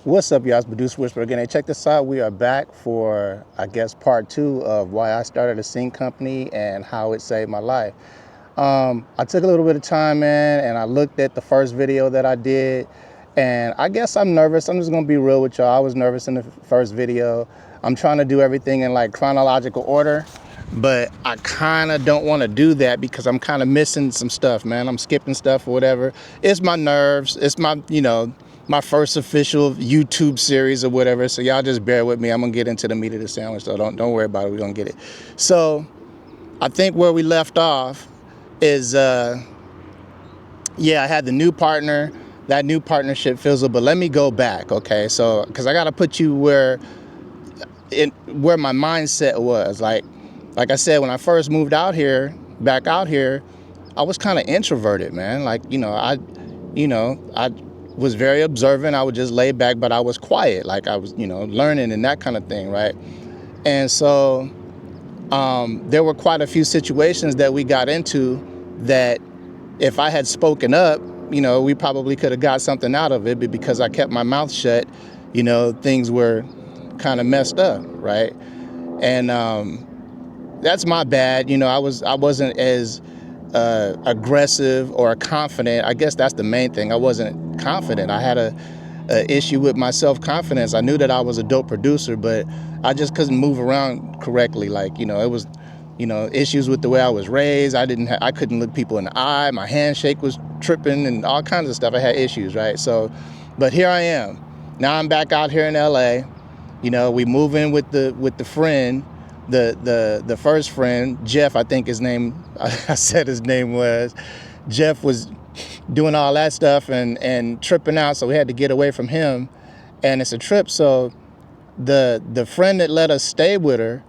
What's up, y'all? It's Produce Whisper again. Hey, check this out. We are back for, I guess, part 2 of why I started a sync company and how it saved my life. I took a little bit of time, man, and I looked at the first video that I did, and I guess I'm nervous. I'm just gonna be real with y'all. I was nervous in the first video. I'm trying to do everything in like chronological order, but I kind of don't want to do that because I'm kind of missing some stuff, man. I'm skipping stuff or whatever. It's my nerves. It's my, my first official YouTube series or whatever. So y'all just bear with me. I'm gonna get into the meat of the sandwich, so don't worry about it. We're gonna get it. So I think where we left off is, I had the new partner. That new partnership fizzled, but let me go back, okay? So, because I gotta put you where my mindset was. Like I said, when I first moved back out here, I was kind of introverted, man. Like, I was very observant. I would just lay back, but I was quiet. Like I was, learning and that kind of thing, right? And so there were quite a few situations that we got into that if I had spoken up, we probably could have got something out of it, but because I kept my mouth shut, things were kind of messed up, right? And that's my bad. I wasn't as aggressive or confident. I guess that's the main thing. I wasn't confident. I had a issue with my self-confidence. I knew that I was a dope producer, but I just couldn't move around correctly. Like, it was, issues with the way I was raised. I couldn't look people in the eye. My handshake was tripping and all kinds of stuff. I had issues, right? So, but here I am. Now I'm back out here in LA. We move in with the friend, the first friend, Jeff, I think his name, I said his name was. Jeff was doing all that stuff and tripping out, so we had to get away from him. And it's a trip, so the friend that let us stay with her,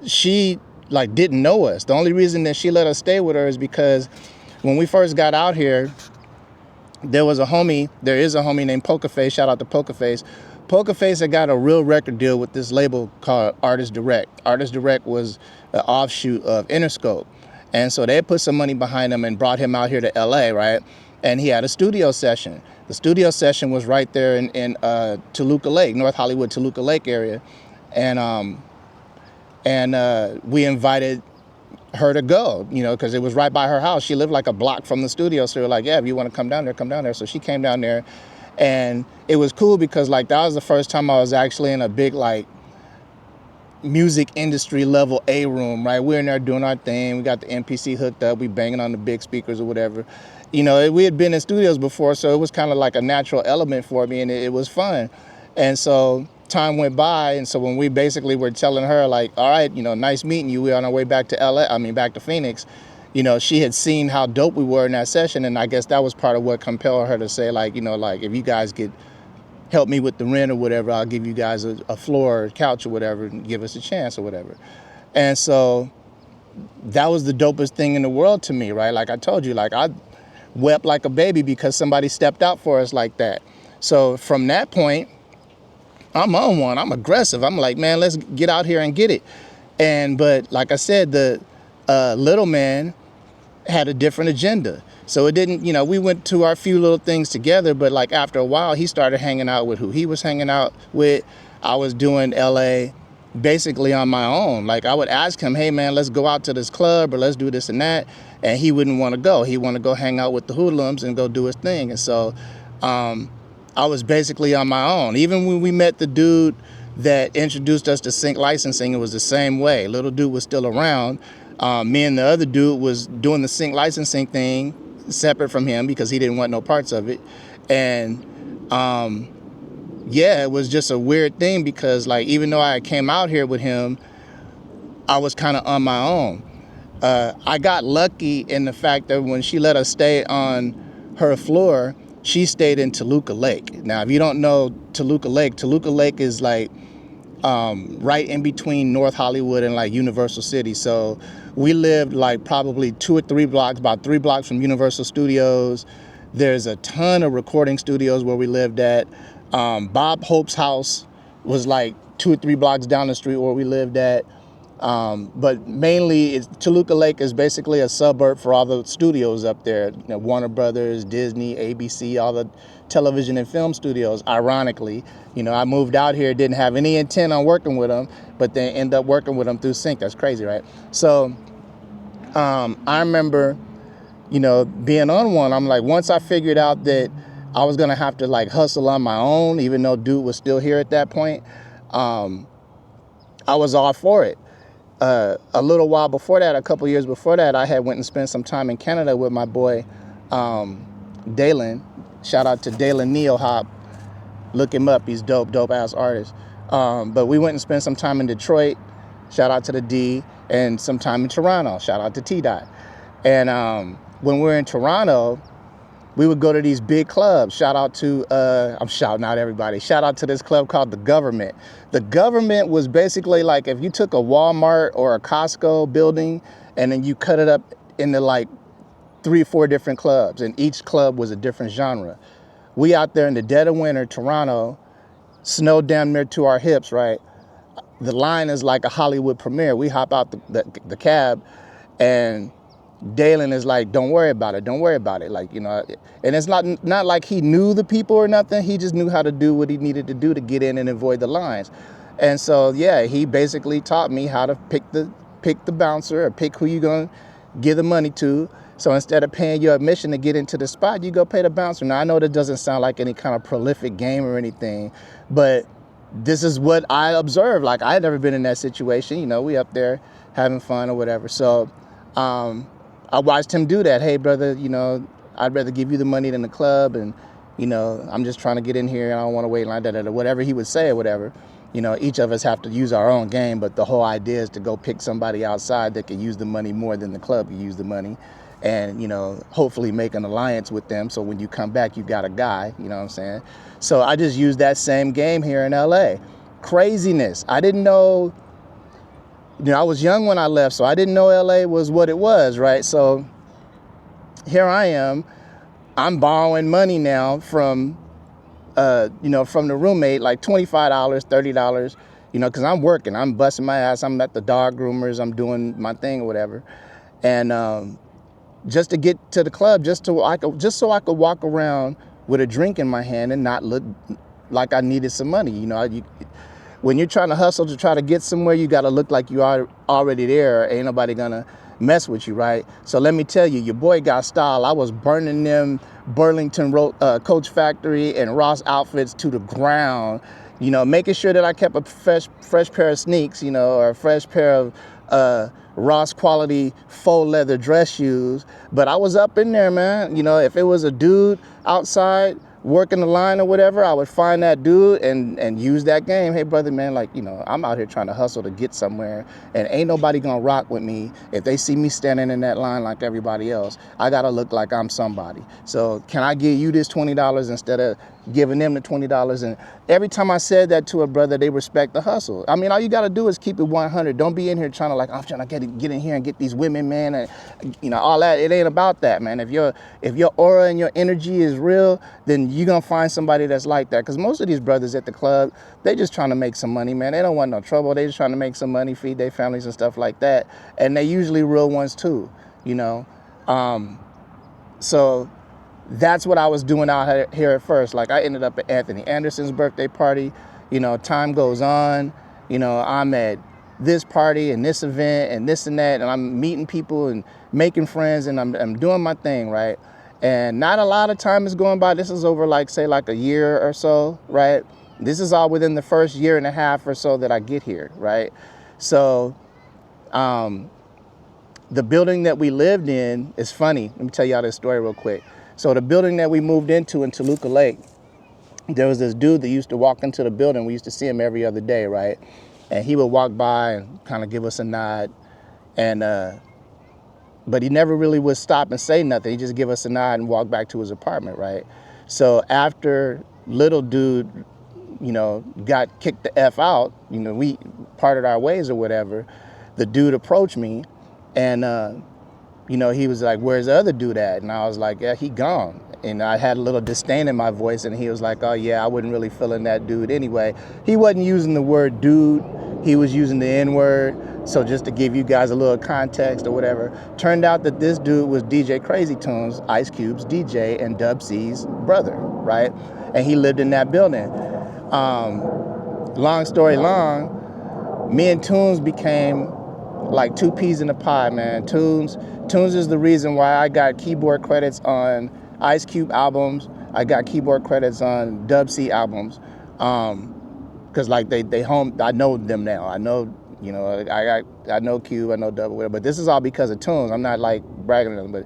she like didn't know us. The only reason that she let us stay with her is because when we first got out here, there is a homie named Poker Face. Shout out to Poker Face. Poker Face had got a real record deal with this label called Artist Direct. Artist Direct was an offshoot of Interscope. And so they put some money behind him and brought him out here to LA, right? And he had a studio session. The studio session was right there in Toluca Lake, North Hollywood, Toluca Lake area. And we invited her to go, because it was right by her house. She lived like a block from the studio. So we were like, yeah, if you want to come down there, come down there. So she came down there, and it was cool because like that was the first time I was actually in a big like music industry level A room, right? We're in there doing our thing. We got the MPC hooked up. We banging on the big speakers or whatever. We had been in studios before, so it was kind of like a natural element for me, and it was fun. And so time went by, and so when we basically were telling her like, all right, nice meeting you, we're on our way back to back to Phoenix, she had seen how dope we were in that session, and I guess that was part of what compelled her to say like, like if you guys could help me with the rent or whatever, I'll give you guys a floor or couch or whatever and give us a chance or whatever. And so that was the dopest thing in the world to me, right? Like I told you, like I wept like a baby because somebody stepped out for us like that. So from that point, I'm on one. I'm aggressive. I'm like, man, let's get out here and get it. But like I said, the little man had a different agenda. So it didn't, we went to our few little things together, but like after a while, he started hanging out with who he was hanging out with. I was doing LA basically on my own. Like I would ask him, hey man, let's go out to this club or let's do this and that. And he wouldn't want to go. He wanted to go hang out with the hoodlums and go do his thing. And so I was basically on my own. Even when we met the dude that introduced us to sync licensing, it was the same way. Little dude was still around. Me and the other dude was doing the sync licensing thing separate from him because he didn't want no parts of it. And it was just a weird thing because like even though I came out here with him, I was kind of on my own. I got lucky in the fact that when she let us stay on her floor, she stayed in Toluca Lake. Now, if you don't know Toluca Lake is like right in between North Hollywood and like Universal City. So we lived like probably 2 or 3 blocks, about 3 blocks from Universal Studios. There's a ton of recording studios where we lived at. Bob Hope's house was like 2 or 3 blocks down the street where we lived at. But mainly, Toluca Lake is basically a suburb for all the studios up there. You know, Warner Brothers, Disney, ABC, all the television and film studios. Ironically, you know, I moved out here, didn't have any intent on working with them, but then end up working with them through Sync. That's crazy, right? So I remember, you know, being on one. I'm like, once I figured out that I was gonna have to like hustle on my own, even though dude was still here at that point, I was all for it. A little while before that, a couple years before that, I had went and spent some time in Canada with my boy, Dalen. Shout out to Dalen Neohop. Look him up. He's dope ass artist. But we went and spent some time in Detroit. Shout out to the D. And some time in Toronto. Shout out to T-Dot. And when we were in Toronto, we would go to these big clubs. Shout out to, I'm shouting out everybody. Shout out to this club called The Government. The Government was basically like if you took a Walmart or a Costco building and then you cut it up into like 3 or 4 different clubs, and each club was a different genre. We out there in the dead of winter, Toronto, snow damn near to our hips, right? The line is like a Hollywood premiere. We hop out the cab, and Dalen is like, don't worry about it. Don't worry about it. Like, you know, and it's not like he knew the people or nothing. He just knew how to do what he needed to do to get in and avoid the lines. And so, yeah, he basically taught me how to pick the bouncer or pick who you're going to give the money to. So instead of paying your admission to get into the spot, you go pay the bouncer. Now, I know that doesn't sound like any kind of prolific game or anything, but this is what I observed. Like, I had never been in that situation. You know, we up there having fun or whatever. So I watched him do that. Hey, brother, you know, I'd rather give you the money than the club. And, you know, I'm just trying to get in here and I don't want to wait in line, whatever he would say or whatever. You know, each of us have to use our own game, but the whole idea is to go pick somebody outside that can use the money more than the club can use the money. And, you know, hopefully make an alliance with them. So when you come back, you got a guy, you know what I'm saying? So I just used that same game here in LA. Craziness. I didn't know, you know, I was young when I left, so I didn't know LA was what it was, right? So here I am, I'm borrowing money now from, you know, from the roommate, like $25, $30, you know, because I'm working, I'm busting my ass, I'm at the dog groomers, I'm doing my thing or whatever. And just to get to the club, just so I could walk around with a drink in my hand and not look like I needed some money. You know, when you're trying to hustle to try to get somewhere, you got to look like you are already there. Ain't nobody gonna mess with you, right? So let me tell you, your boy got style. I was burning them Burlington Coach Factory and Ross outfits to the ground, you know, making sure that I kept a fresh pair of sneaks, you know, or a fresh pair of Ross quality faux leather dress shoes. But I was up in there, man. You know, if it was a dude outside working the line or whatever, I would find that dude and use that game. Hey, brother, man, like, you know, I'm out here trying to hustle to get somewhere, and ain't nobody gonna rock with me if they see me standing in that line like everybody else. I gotta look like I'm somebody. So can I give you this $20 instead of giving them the $20? And every time I said that to a brother, they respect the hustle. I mean, all you gotta do is keep it 100. Don't be in here trying to like, I'm trying to get in here and get these women, man, and you know, all that. It ain't about that, man. If your aura and your energy is real, then you're gonna find somebody that's like that. Because most of these brothers at the club, they just trying to make some money, man. They don't want no trouble. They just trying to make some money, feed their families and stuff like that. And they usually real ones too, you know. So that's what I was doing out here at first. Like, I ended up at Anthony Anderson's birthday party. You know, time goes on. You know, I'm at this party and this event and this and that, and I'm meeting people and making friends, and I'm doing my thing, right? And not a lot of time is going by. This is over like, say, like a year or so, right? This is all within the first year and a half or so that I get here, right? So the building that we lived in is funny. Let me tell y'all this story real quick. So the building that we moved into in Toluca Lake, there was this dude that used to walk into the building. We used to see him every other day, right? And he would walk by and kind of give us a nod. And but he never really would stop and say nothing. He'd just give us a nod and walk back to his apartment, right? So after little dude, you know, got kicked the F out, you know, we parted our ways or whatever, the dude approached me and, you know, he was like, where's the other dude at? And I was like, yeah, he gone. And I had a little disdain in my voice, and he was like, oh yeah, I wasn't really feeling that dude anyway. He wasn't using the word dude, he was using the N-word. So just to give you guys a little context or whatever, turned out that this dude was DJ Crazy Tunes, Ice Cube's DJ and Dub C's brother, right? And he lived in that building. Long story long, me and Tunes became like two peas in a pod, man. Tunes is the reason why I got keyboard credits on Ice Cube albums. I got keyboard credits on Dub C albums. Cause like they home, I know them now. I know, you know, I know Cube, I know Dub, whatever. But this is all because of Tunes. I'm not like bragging on them, but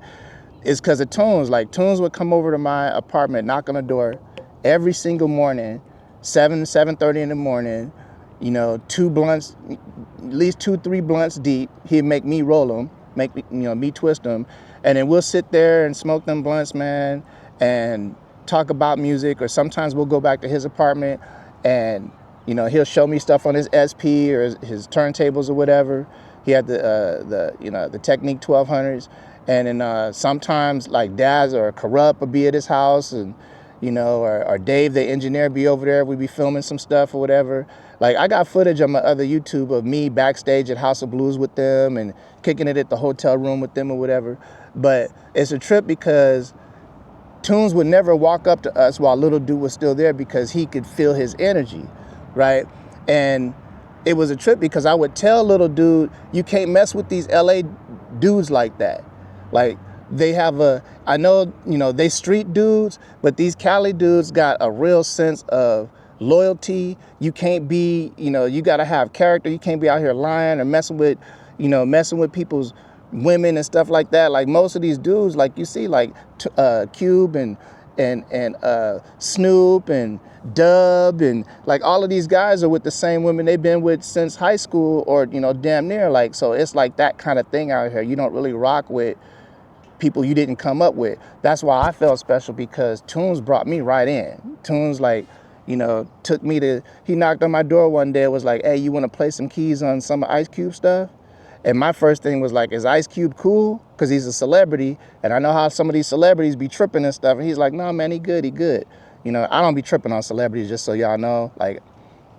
it's because of Tunes. Like Tunes would come over to my apartment, knock on the door every single morning, 7:30 in the morning. You know, 2 blunts, at least 2-3 blunts deep. He'd make me roll them, make me, you know, me twist them, and then we'll sit there and smoke them blunts, man, and talk about music. Or sometimes we'll go back to his apartment, and you know, he'll show me stuff on his SP or his turntables or whatever. He had the Technique 1200s, and then sometimes like Daz or Corrupt would be at his house, and you know, or Dave, the engineer, be over there. We'd be filming some stuff or whatever. Like, I got footage on my other YouTube of me backstage at House of Blues with them and kicking it at the hotel room with them or whatever. But it's a trip because Tunes would never walk up to us while Little Dude was still there because he could feel his energy, right? And it was a trip because I would tell Little Dude, you can't mess with these LA dudes like that. Like, they have I know, you know, they street dudes, but these Cali dudes got a real sense of loyalty. You can't be, you know, you got to have character. You can't be out here lying or messing with people's women and stuff like that. Like most of these dudes, like you see, like Cube and Snoop and Dub and like all of these guys are with the same women they've been with since high school or, you know, damn near. Like, so it's like that kind of thing out here. You don't really rock with people you didn't come up with. That's why I felt special, because Tunes brought me right in. Tunes, like, you know, took me to, he knocked on my door one day, was like, hey, you want to play some keys on some Ice Cube stuff? And my first thing was like, is Ice Cube cool? Because he's a celebrity, and I know how some of these celebrities be tripping and stuff. And he's like, no, man, he good. You know, I don't be tripping on celebrities, just so y'all know. Like,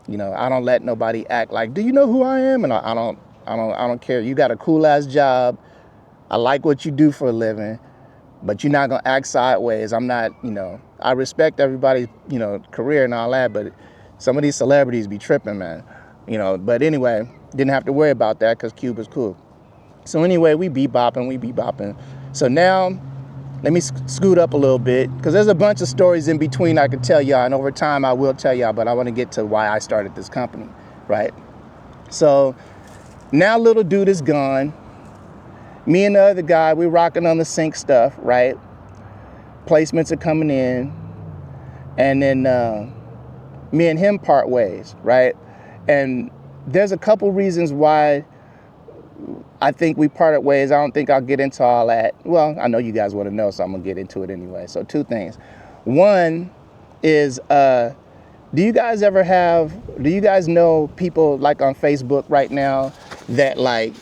you know, I don't let nobody act like, do you know who I am? And I don't care. You got a cool ass job. I like what you do for a living, but you're not gonna act sideways. I'm not, you know, I respect everybody's, you know, career and all that, but some of these celebrities be tripping, man. You know, but anyway, didn't have to worry about that because Cube was cool. So anyway, we bebopping. So now, let me scoot up a little bit, because there's a bunch of stories in between I could tell y'all, and over time I will tell y'all, but I want to get to why I started this company, right? So now Little Dude is gone. Me and the other guy, we rocking on the sync stuff, right? Placements are coming in. And then me and him part ways, right? And there's a couple reasons why I think we parted ways. I don't think I'll get into all that. Well, I know you guys want to know, so I'm going to get into it anyway. So 2 things. One is, do you guys know people like on Facebook right now that like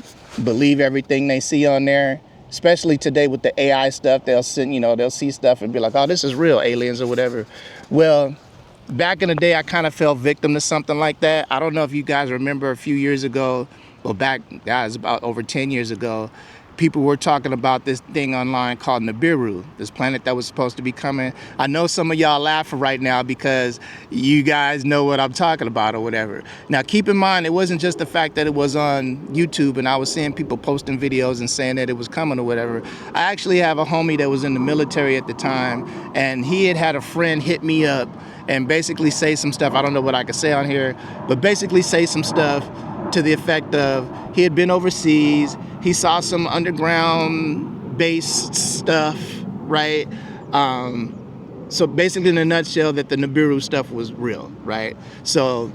believe everything they see on there? Especially today with the AI stuff, they'll see stuff and be like, oh, this is real, aliens or whatever. Well, back in the day, I kind of fell victim to something like that. I don't know if you guys remember a few years ago, or back, guys, about over 10 years ago, people were talking about this thing online called Nibiru, this planet that was supposed to be coming. I know some of y'all laughing right now because you guys know what I'm talking about or whatever. Now, keep in mind, it wasn't just the fact that it was on YouTube and I was seeing people posting videos and saying that it was coming or whatever. I actually have a homie that was in the military at the time, and he had a friend hit me up and basically say some stuff. I don't know what I can say on here, but basically say some stuff to the effect of he had been overseas, he saw some underground base stuff, right? So basically in a nutshell, that the Nibiru stuff was real, right? So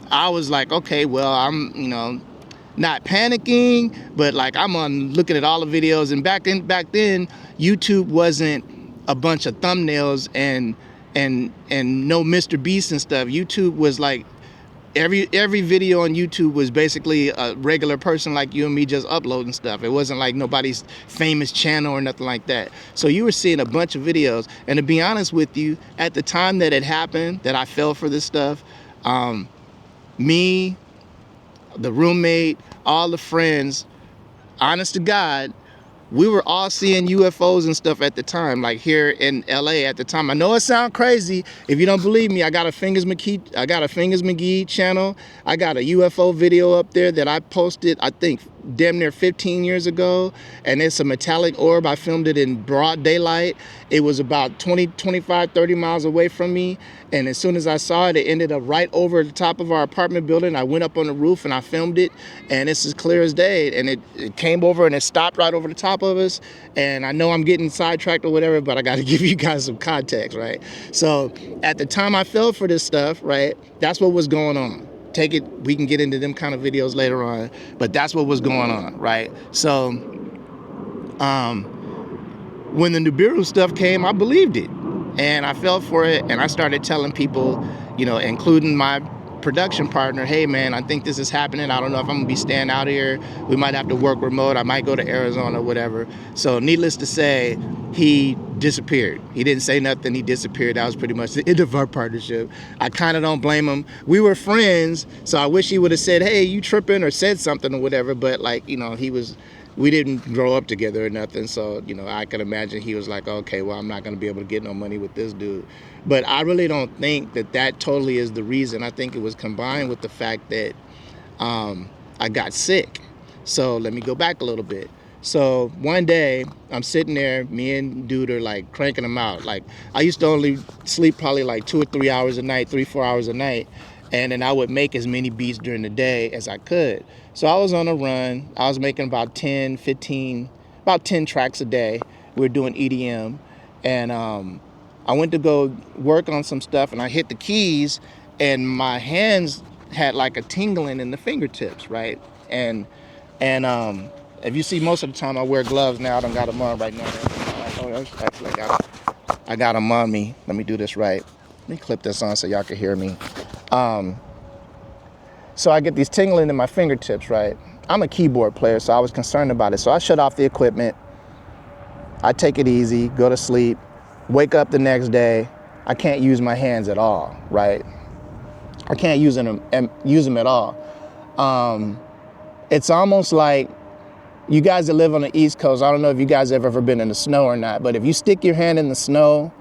I was like, okay, well, I'm, you know, not panicking, but like I'm on looking at all the videos. And back then, YouTube wasn't a bunch of thumbnails and no Mr. Beast and stuff. YouTube was like, every video on YouTube was basically a regular person like you and me just uploading stuff. It wasn't like nobody's famous channel or nothing like that. So you were seeing a bunch of videos. And to be honest with you, at the time that it happened, that I fell for this stuff, me, the roommate, all the friends, honest to God, we were all seeing UFOs and stuff at the time, like here in LA at the time. I know it sounds crazy. If you don't believe me, I got a Fingers McGee channel. I got a UFO video up there that I posted, I think, damn near 15 years ago. And it's a metallic orb. I filmed it in broad daylight. It was about 20, 25, 30 miles away from me. And as soon as I saw it, it ended up right over the top of our apartment building. I went up on the roof and I filmed it, and it's as clear as day. And it came over and it stopped right over the top of us. And I know I'm getting sidetracked or whatever, but I got to give you guys some context, right? So at the time I fell for this stuff, right, that's what was going on. Take it, we can get into them kind of videos later on, but that's what was going on, right? So when the Nibiru stuff came, I believed it. And I fell for it, and I started telling people, you know, including my production partner, hey man, I think this is happening. I don't know if I'm gonna be staying out here. We might have to work remote. I might go to Arizona or whatever. So needless to say, he disappeared. He didn't say nothing, he disappeared. That was pretty much the end of our partnership. I kind of don't blame him. We were friends, so I wish he would have said, hey, you tripping, or said something or whatever, but like, you know, we didn't grow up together or nothing, so, you know, I could imagine he was like, okay, well, I'm not going to be able to get no money with this dude. But I really don't think that totally is the reason. I think it was combined with the fact that I got sick. So let me go back a little bit. So one day, I'm sitting there, me and dude are like cranking them out. Like, I used to only sleep probably like 2 or 3 hours a night, 3-4 hours a night. And then I would make as many beats during the day as I could. So I was on a run. I was making about 10 tracks a day. We were doing EDM. And I went to go work on some stuff, and I hit the keys, and my hands had like a tingling in the fingertips, right? And if you see, most of the time I wear gloves now. I don't got them on right now. Actually, I got them on me. Let me do this right. Let me clip this on so y'all can hear me. So I get these tingling in my fingertips, right? I'm a keyboard player, so I was concerned about it. So I shut off the equipment. I take it easy, go to sleep, wake up the next day. I can't use my hands at all, right? I can't use them at all. It's almost like, you guys that live on the East Coast, I don't know if you guys have ever been in the snow or not, but if you stick your hand in the snow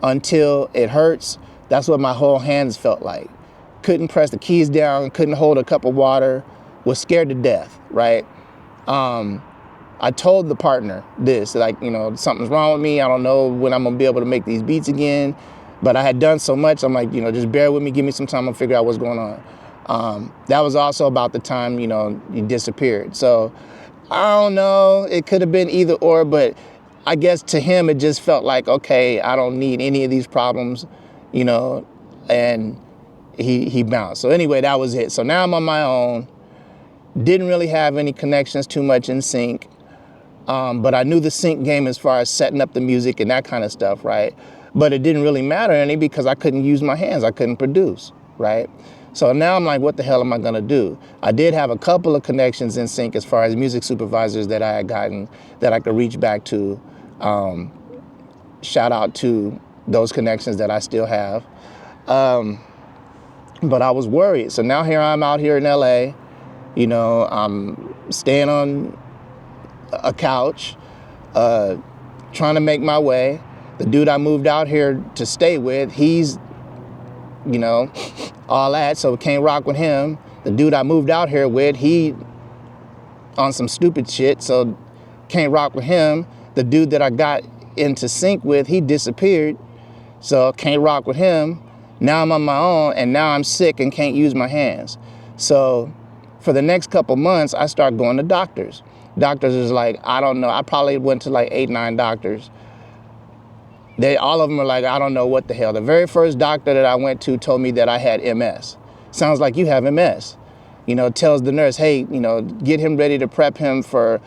until it hurts, that's what my whole hands felt like. Couldn't press the keys down, couldn't hold a cup of water, was scared to death, right? I told the partner this, like, you know, something's wrong with me. I don't know when I'm gonna be able to make these beats again, but I had done so much. I'm like, you know, just bear with me, give me some time, I'll figure out what's going on. That was also about the time, you know, he disappeared. So I don't know, it could have been either or, but I guess to him, it just felt like, okay, I don't need any of these problems, you know, and he bounced. So anyway, that was it. So now I'm on my own. Didn't really have any connections too much in sync, but I knew the sync game as far as setting up the music and that kind of stuff, right? But it didn't really matter any because I couldn't use my hands. I couldn't produce, right? So now I'm like, what the hell am I gonna do? I did have a couple of connections in sync as far as music supervisors that I had gotten that I could reach back to. Shout out to those connections that I still have. But I was worried. So now here I'm out here in LA, you know, I'm staying on a couch, trying to make my way. The dude I moved out here to stay with, he's, you know, all that, so can't rock with him. The dude I moved out here with, he on some stupid shit, so can't rock with him. The dude that I got into sync with, he disappeared, so can't rock with him. Now I'm on my own, and now I'm sick and can't use my hands. So for the next couple months, I start going to doctors. Doctors is like, I don't know, I probably went to like 8, 9 doctors. All of them are like, I don't know what the hell. The very first doctor that I went to told me that I had MS. Sounds like you have MS. You know, tells the nurse, hey, you know, get him ready to prep him to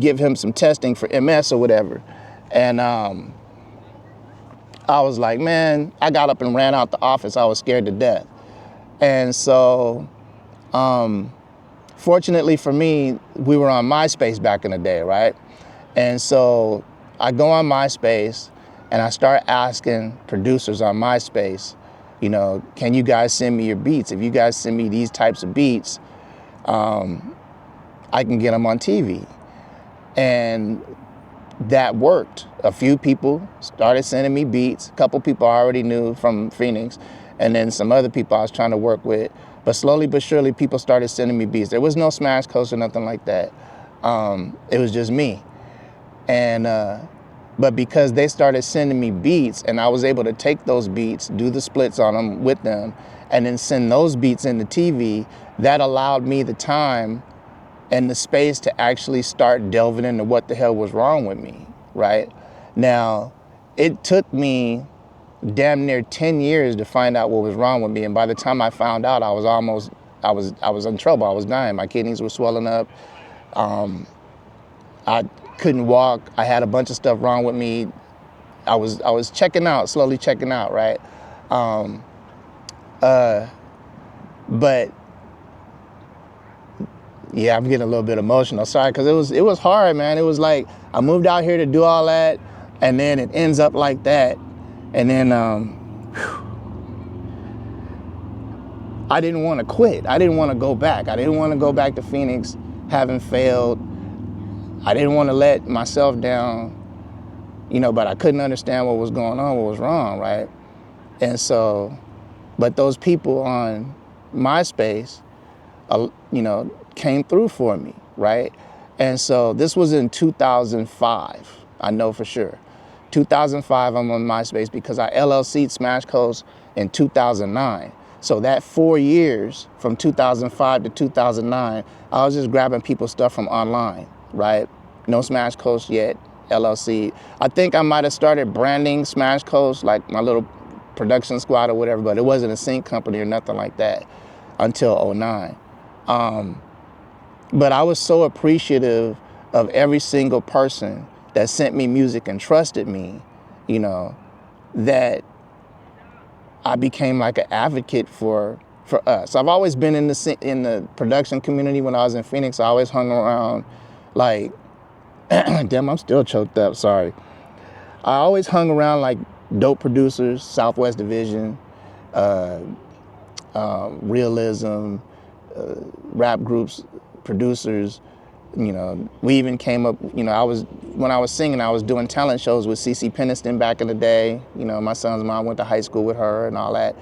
give him some testing for MS or whatever. And I was like, man, I got up and ran out the office. I was scared to death. And so, fortunately for me, we were on MySpace back in the day, right? And so I go on MySpace and I start asking producers on MySpace, you know, can you guys send me your beats? If you guys send me these types of beats, I can get them on TV. And that worked. A few people started sending me beats. A couple people I already knew from Phoenix, and then some other people I was trying to work with. But slowly but surely, people started sending me beats. There was no Smash Coast or nothing like that. It was just me. And but because they started sending me beats, and I was able to take those beats, do the splits on them with them, and then send those beats into TV, that allowed me the time and the space to actually start delving into what the hell was wrong with me, right? Now, it took me damn near 10 years to find out what was wrong with me. And by the time I found out, I was in trouble. I was dying. My kidneys were swelling up. I couldn't walk. I had a bunch of stuff wrong with me. I was checking out, slowly checking out, right? But yeah, I'm getting a little bit emotional. Sorry, because it was hard, man. It was like I moved out here to do all that, and then it ends up like that. And then I didn't want to quit. I didn't want to go back. I didn't want to go back to Phoenix having failed. I didn't want to let myself down, but I couldn't understand what was going on, what was wrong, right? And so, but those people on MySpace, came through for me, right? And so this was in 2005, I know for sure. 2005, I'm on MySpace because I LLC'd Smash Coast in 2009. So that 4 years, from 2005 to 2009, I was just grabbing people's stuff from online, right? No Smash Coast yet, LLC. I think I might have started branding Smash Coast, like my little production squad or whatever, but it wasn't a sync company or nothing like that until 2009. But I was so appreciative of every single person that sent me music and trusted me, that I became like an advocate for us. I've always been in the production community. When I was in Phoenix, I always hung around like, damn, I'm still choked up, sorry. I always hung around like dope producers, Southwest Division, Realism, rap groups, producers. We even came up, when I was singing, I was doing talent shows with CeCe Peniston back in the day. My son's mom went to high school with her and all that.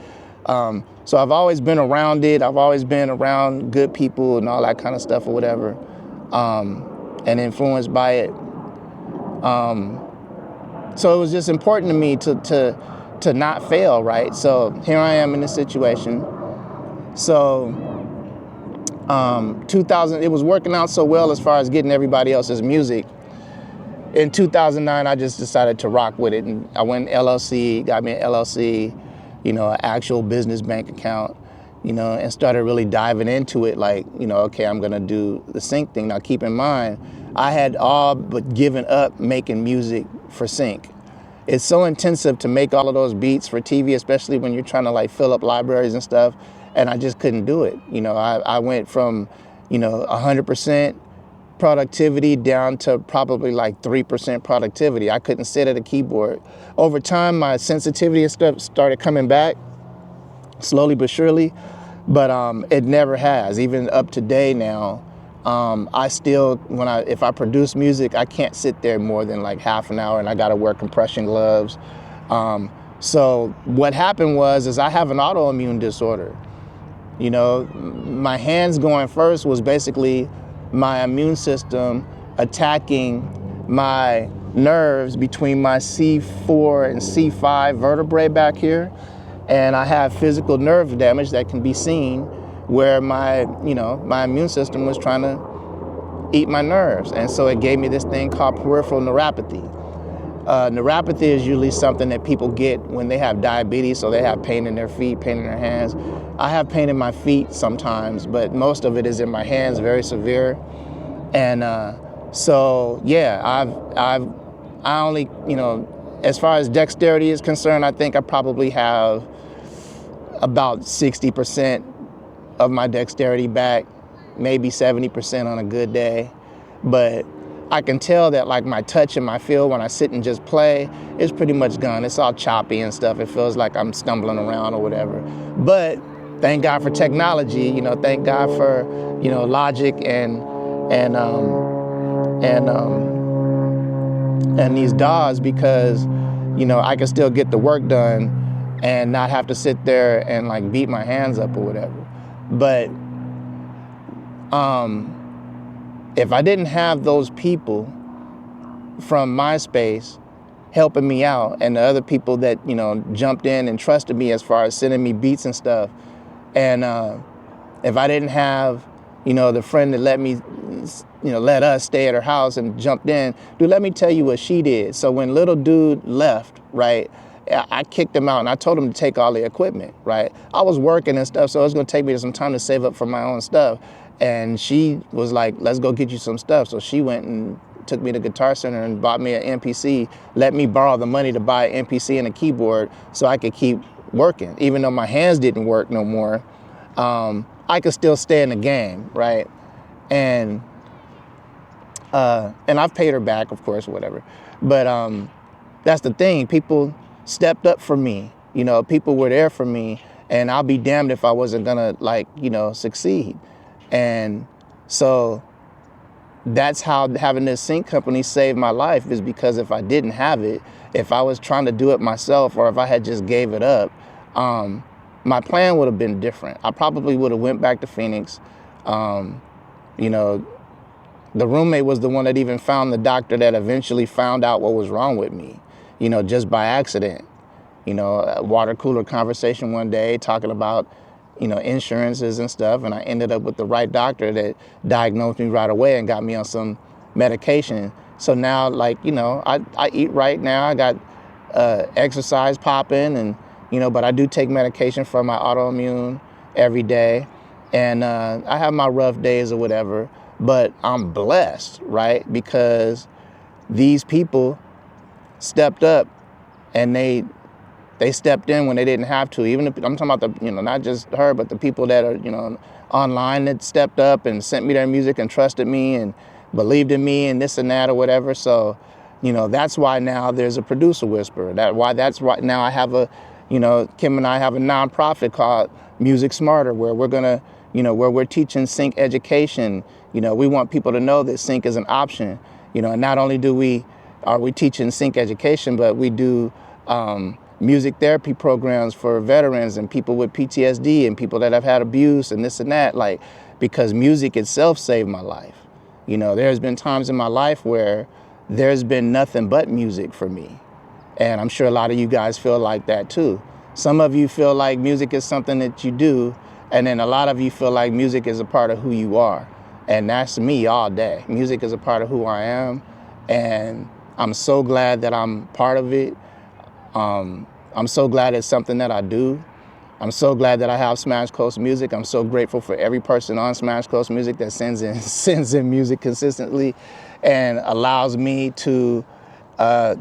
So I've always been around it. I've always been around good people and all that kind of stuff or whatever, and influenced by it. So it was just important to me to not fail, right? So here I am in this situation. So 2000, it was working out so well as far as getting everybody else's music. In 2009, I just decided to rock with it, and I went LLC, got me an LLC, an actual business bank account, and started really diving into it. Like, okay, I'm gonna do the sync thing. Now, keep in mind, I had all but given up making music for sync. It's so intensive to make all of those beats for TV, especially when you're trying to like fill up libraries and stuff. And I just couldn't do it. I went from, 100% productivity down to probably like 3% productivity. I couldn't sit at a keyboard. Over time, my sensitivity and stuff started coming back, slowly but surely, but it never has. Even up to date now, I still, if I produce music, I can't sit there more than like half an hour, and I gotta wear compression gloves. So what happened is I have an autoimmune disorder. My hands going first was basically my immune system attacking my nerves between my C4 and C5 vertebrae back here. And I have physical nerve damage that can be seen where my immune system was trying to eat my nerves. And so it gave me this thing called peripheral neuropathy. Neuropathy is usually something that people get when they have diabetes, so they have pain in their feet, pain in their hands. I have pain in my feet sometimes, but most of it is in my hands, very severe. And so yeah, I only, as far as dexterity is concerned, I think I probably have about 60% of my dexterity back, maybe 70% on a good day. But I can tell that like my touch and my feel when I sit and just play is pretty much gone. It's all choppy and stuff. It feels like I'm stumbling around or whatever. But thank God for technology, thank God for, Logic and and and these DAWs, because, I can still get the work done and not have to sit there and like beat my hands up or whatever. But if I didn't have those people from MySpace helping me out, and the other people that, jumped in and trusted me as far as sending me beats and stuff, and if I didn't have, the friend that let me, let us stay at her house and jumped in, dude, let me tell you what she did. So when little dude left, right, I kicked him out and I told him to take all the equipment, right? I was working and stuff, so it was gonna take me some time to save up for my own stuff. And she was like, let's go get you some stuff. So she went and took me to Guitar Center and bought me an MPC, let me borrow the money to buy an MPC and a keyboard so I could keep working. Even though my hands didn't work no more, I could still stay in the game, right? And I've paid her back, of course, whatever. But that's the thing. People stepped up for me. People were there for me, and I'll be damned if I wasn't gonna succeed. And so that's how having this sync company saved my life, is because if I didn't have it, if I was trying to do it myself, or if I had just gave it up, my plan would have been different. I probably would have went back to Phoenix. The roommate was the one that even found the doctor that eventually found out what was wrong with me, just by accident. A water cooler conversation one day talking about, insurances and stuff. And I ended up with the right doctor that diagnosed me right away and got me on some medication. So now, I eat right now. I got exercise popping, and, but I do take medication for my autoimmune every day. And I have my rough days or whatever, but I'm blessed, right? Because these people stepped up, and they stepped in when they didn't have to. Even if, I'm talking about the, not just her, but the people that are, online that stepped up and sent me their music and trusted me and believed in me and this and that or whatever. So, that's why now there's a Producer Whisperer. That's why now I have Kim and I have a nonprofit called Music Smarter, where we're gonna, where we're teaching sync education. We want people to know that sync is an option. And not only are we teaching sync education, but we do music therapy programs for veterans and people with PTSD and people that have had abuse and this and that, because music itself saved my life. There's been times in my life where there's been nothing but music for me. And I'm sure a lot of you guys feel like that too. Some of you feel like music is something that you do, and then a lot of you feel like music is a part of who you are. And that's me all day. Music is a part of who I am, and I'm so glad that I'm part of it. I'm so glad it's something that I do. I'm so glad that I have Smash Coast Music. I'm so grateful for every person on Smash Coast Music that sends in music consistently and allows me to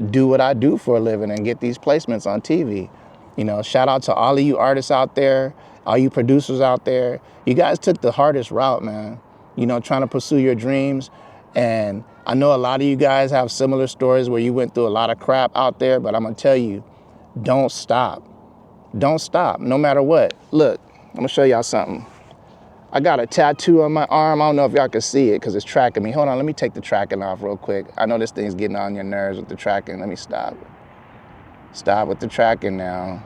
do what I do for a living and get these placements on TV. Shout out to all of you artists out there, all you producers out there. You guys took the hardest route, man, trying to pursue your dreams. And I know a lot of you guys have similar stories where you went through a lot of crap out there, but I'm gonna tell you, don't stop. Don't stop, no matter what. Look, I'm gonna show y'all something. I got a tattoo on my arm. I don't know if y'all can see it because it's tracking me. Hold on, let me take the tracking off real quick. I know this thing's getting on your nerves with the tracking. Let me stop. Stop with the tracking now.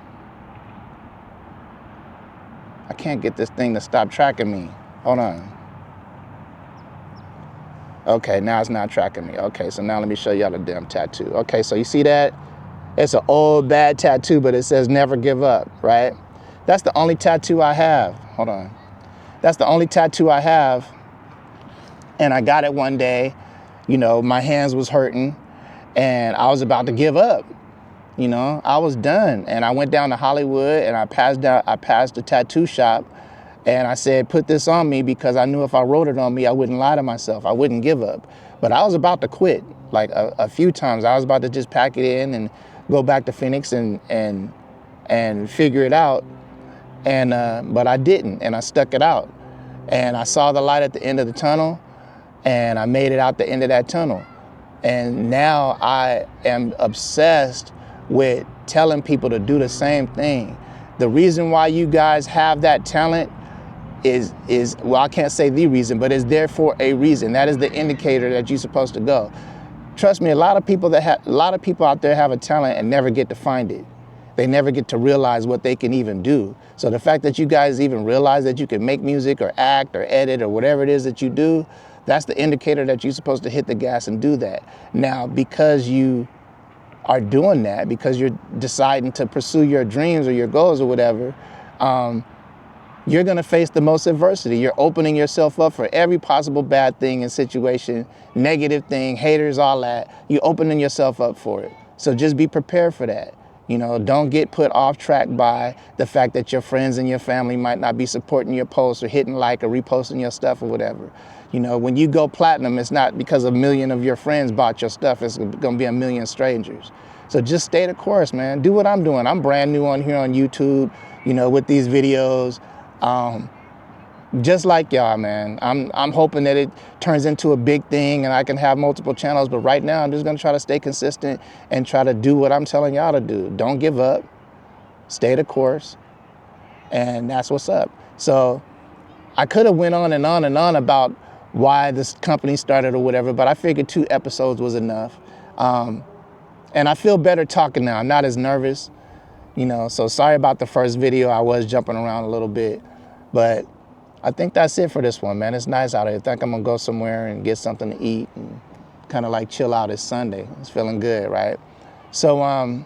I can't get this thing to stop tracking me. Hold on. Okay, now it's not tracking me. Okay, so now let me show y'all the damn tattoo. Okay, so you see that? It's an old bad tattoo, but it says never give up, right? That's the only tattoo I have. Hold on. That's the only tattoo I have. And I got it one day, my hands was hurting and I was about to give up. I was done. And I went down to Hollywood and I passed the tattoo shop and I said, put this on me, because I knew if I wrote it on me, I wouldn't lie to myself. I wouldn't give up. But I was about to quit a few times. I was about to just pack it in and go back to Phoenix and figure it out. But I didn't, and I stuck it out. And I saw the light at the end of the tunnel, and I made it out the end of that tunnel. And now I am obsessed with telling people to do the same thing. The reason why you guys have that talent is well, I can't say the reason, but is there for a reason. That is the indicator that you're supposed to go. Trust me, a lot of people out there have a talent and never get to find it. They never get to realize what they can even do. So the fact that you guys even realize that you can make music or act or edit or whatever it is that you do, that's the indicator that you're supposed to hit the gas and do that. Now, because you are doing that, because you're deciding to pursue your dreams or your goals or whatever, you're gonna face the most adversity. You're opening yourself up for every possible bad thing and situation, negative thing, haters, all that. You're opening yourself up for it. So just be prepared for that. You know, don't get put off track by the fact that your friends and your family might not be supporting your posts or hitting like or reposting your stuff or whatever. You know, when you go platinum, it's not because a million of your friends bought your stuff. It's gonna be a million strangers. So just stay the course, man. Do what I'm doing. I'm brand new on here on YouTube, you know, with these videos. Just like y'all, man. I'm hoping that it turns into a big thing and I can have multiple channels, but right now I'm just gonna try to stay consistent and try to do what I'm telling y'all to do. Don't give up, stay the course, and that's what's up. So I could have went on and on and on about why this company started or whatever, but I figured 2 episodes was enough. And I feel better talking now. I'm not as nervous, you know, so sorry about the first video. I was jumping around a little bit, but I think that's it for this one, man. It's nice out here. I think I'm gonna go somewhere and get something to eat and kind of like chill out. It's Sunday. It's feeling good, right? So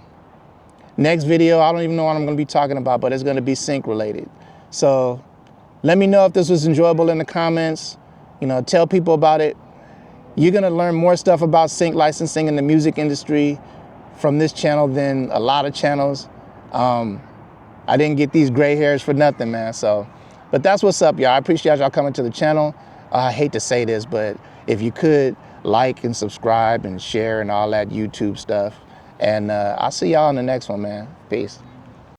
next video, I don't even know what I'm gonna be talking about, but it's gonna be sync related. So let me know if this was enjoyable in the comments. You know, tell people about it. You're gonna learn more stuff about sync licensing in the music industry from this channel than a lot of channels. I didn't get these gray hairs for nothing, man. But that's what's up, y'all. I appreciate y'all coming to the channel. I hate to say this, but if you could like and subscribe and share and all that YouTube stuff. And I'll see y'all in the next one, man. Peace.